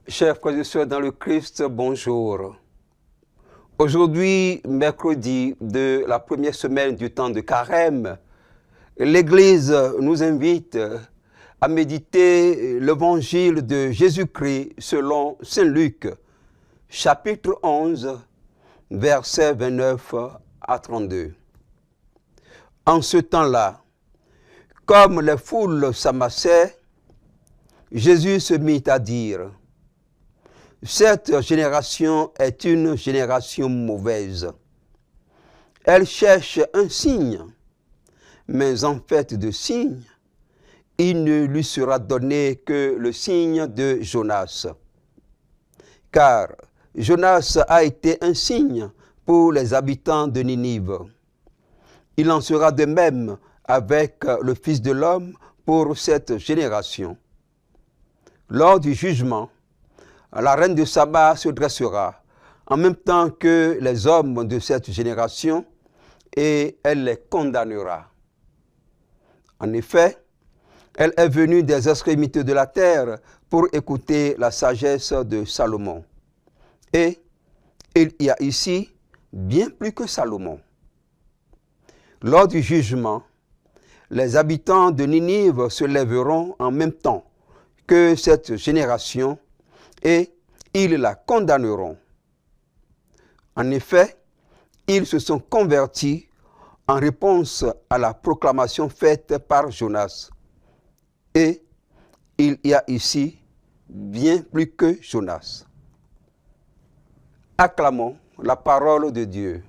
Chers frères et sœurs dans le Christ, bonjour. Aujourd'hui, mercredi de la première semaine du temps de Carême, l'Église nous invite à méditer l'évangile de Jésus-Christ selon Saint Luc, chapitre 11, versets 29 à 32. En ce temps-là, comme les foules s'amassaient, Jésus se mit à dire: cette génération est une génération mauvaise. Elle cherche un signe, mais en fait de signe, il ne lui sera donné que le signe de Jonas. Car Jonas a été un signe pour les habitants de Ninive. Il en sera de même avec le Fils de l'homme pour cette génération. Lors du jugement, la reine de Saba se dressera en même temps que les hommes de cette génération et elle les condamnera. En effet, elle est venue des extrémités de la terre pour écouter la sagesse de Salomon. Et il y a ici bien plus que Salomon. Lors du jugement, les habitants de Ninive se lèveront en même temps que cette génération et ils la condamneront. En effet, ils se sont convertis en réponse à la proclamation faite par Jonas. Et il y a ici bien plus que Jonas. Acclamons la parole de Dieu.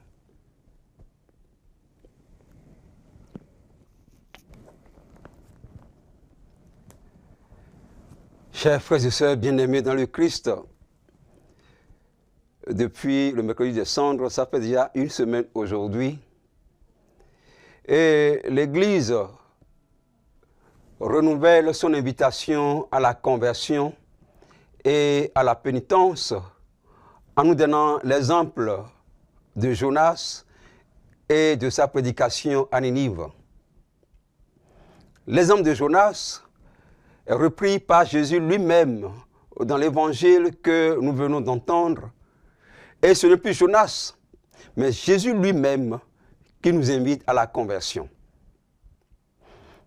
Chers frères et sœurs bien-aimés dans le Christ, depuis le mercredi des cendres, ça fait déjà une semaine aujourd'hui, et l'Église renouvelle son invitation à la conversion et à la pénitence en nous donnant l'exemple de Jonas et de sa prédication à Ninive. L'exemple de Jonas est repris par Jésus lui-même dans l'évangile que nous venons d'entendre. Et ce n'est plus Jonas, mais Jésus lui-même qui nous invite à la conversion.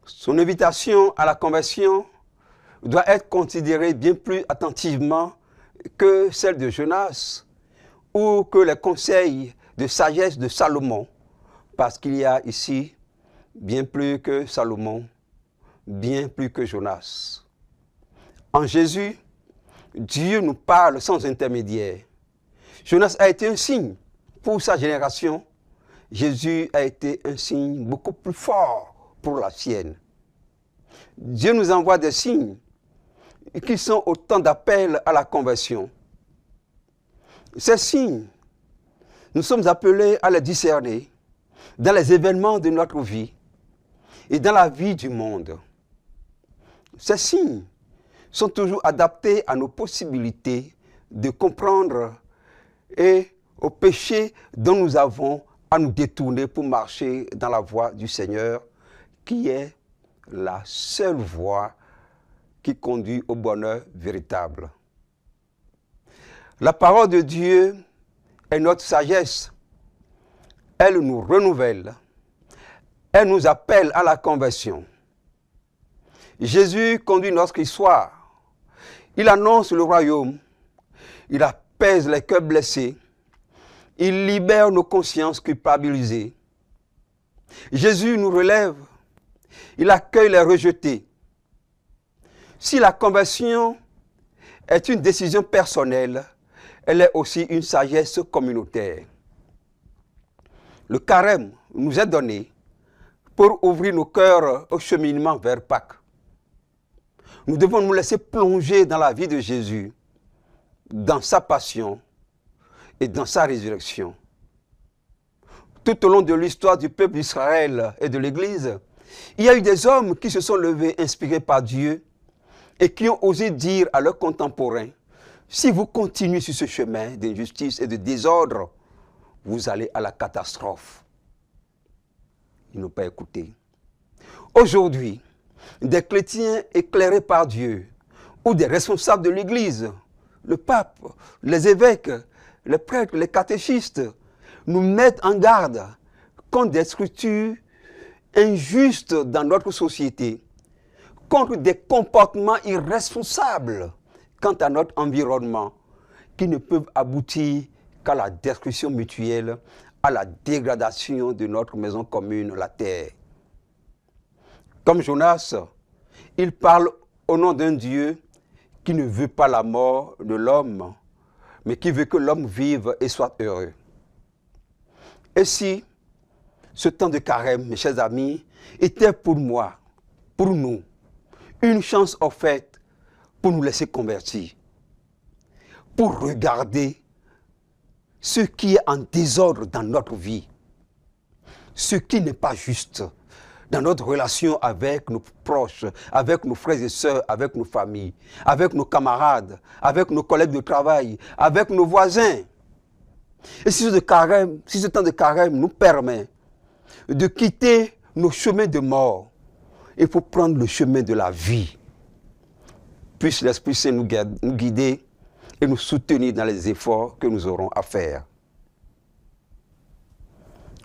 Son invitation à la conversion doit être considérée bien plus attentivement que celle de Jonas ou que les conseils de sagesse de Salomon, parce qu'il y a ici bien plus que Salomon, bien plus que Jonas. En Jésus, Dieu nous parle sans intermédiaire. Jonas a été un signe pour sa génération. Jésus a été un signe beaucoup plus fort pour la sienne. Dieu nous envoie des signes qui sont autant d'appels à la conversion. Ces signes, nous sommes appelés à les discerner dans les événements de notre vie et dans la vie du monde. Ces signes sont toujours adaptés à nos possibilités de comprendre et au péché dont nous avons à nous détourner pour marcher dans la voie du Seigneur, qui est la seule voie qui conduit au bonheur véritable. La parole de Dieu est notre sagesse. Elle nous renouvelle. Elle nous appelle à la conversion. Jésus conduit notre histoire. Il annonce le royaume. Il apaise les cœurs blessés. Il libère nos consciences culpabilisées. Jésus nous relève. Il accueille les rejetés. Si la conversion est une décision personnelle, elle est aussi une sagesse communautaire. Le carême nous est donné pour ouvrir nos cœurs au cheminement vers Pâques. Nous devons nous laisser plonger dans la vie de Jésus, dans sa passion et dans sa résurrection. Tout au long de l'histoire du peuple d'Israël et de l'Église, il y a eu des hommes qui se sont levés inspirés par Dieu et qui ont osé dire à leurs contemporains: si vous continuez sur ce chemin d'injustice et de désordre, vous allez à la catastrophe. Ils n'ont pas écouté. Aujourd'hui, des chrétiens éclairés par Dieu ou des responsables de l'Église le pape, les évêques, les prêtres, les catéchistes nous mettent en garde contre des structures injustes dans notre société, contre des comportements irresponsables quant à notre environnement qui ne peuvent aboutir qu'à la destruction mutuelle, à la dégradation de notre maison commune, la terre. Comme Jonas, il parle au nom d'un Dieu qui ne veut pas la mort de l'homme, mais qui veut que l'homme vive et soit heureux. Et si ce temps de carême, mes chers amis, était pour moi, pour nous, une chance offerte pour nous laisser convertir, pour regarder ce qui est en désordre dans notre vie, ce qui n'est pas juste dans notre relation avec nos proches, avec nos frères et sœurs, avec nos familles, avec nos camarades, avec nos collègues de travail, avec nos voisins. Et si ce temps de carême nous permet de quitter nos chemins de mort, il faut prendre le chemin de la vie. Puisse l'Esprit Saint nous guider et nous soutenir dans les efforts que nous aurons à faire.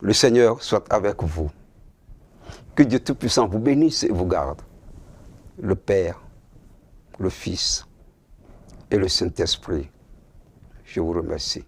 Le Seigneur soit avec vous. Que Dieu Tout-Puissant vous bénisse et vous garde. Le Père, le Fils et le Saint-Esprit. Je vous remercie.